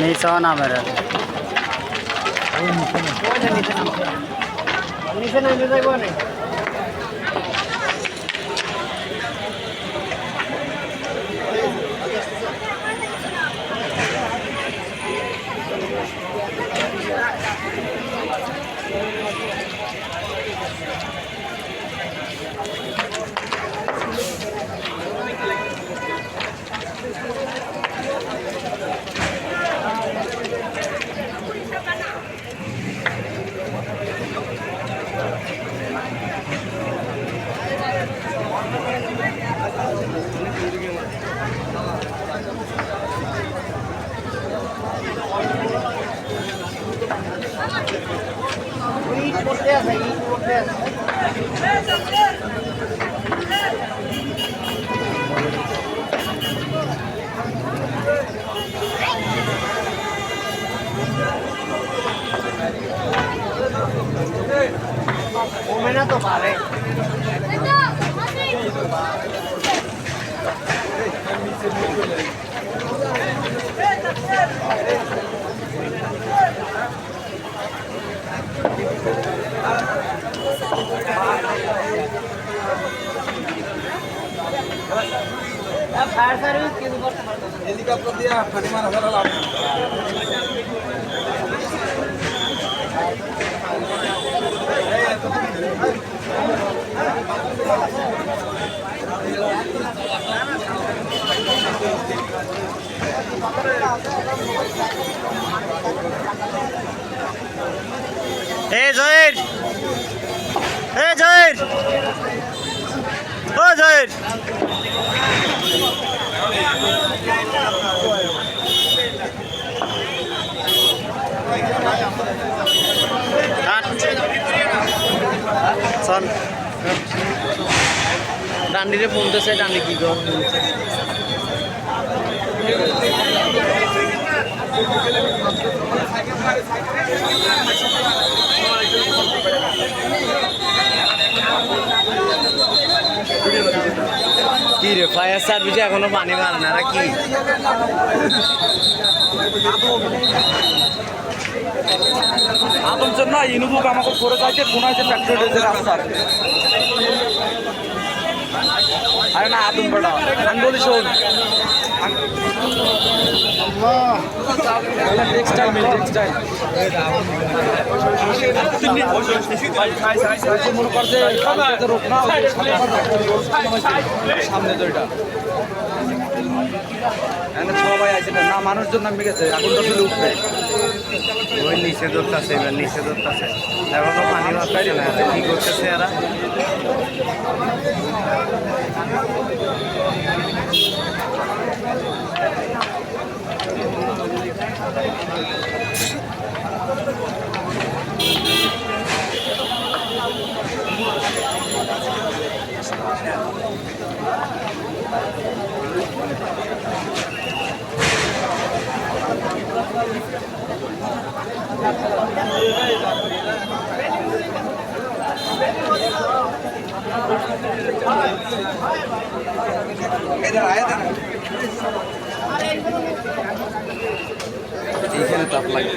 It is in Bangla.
নিচেও নামের নিচে নামে যাইব না করতে আছে করতে আছে কমে না তো পারে फायर सर्विस हेलीकॉप्टर दिया फटी मारा सारा लाभ জয়ের জয়ের ও জয়ের ডান্ডিরে পৌঁছেছে ডান্ডি কি গো কি রে ফায়ার সার্ভিসে এখনো পানি মারে না কি আদম জন্য ইনুবুক আমাকে করে যাইছে কোন আছে ফ্যাক্টরি রাস্তা আরে না আদম বড় আমি বলি শোন টেক্সটাইল মিল টেক্সটাইল মনে করছে রোক না সামনে তো এটা সবাই আছে না মানুষজন নামে গেছে এখন তো শুধু উঠবে ওই নিচে ধরতেছে এবার নিচে ধরতেছে এখনো পানি মারতেছে না কি করতেছে এরা এইখানে তাপ লাগে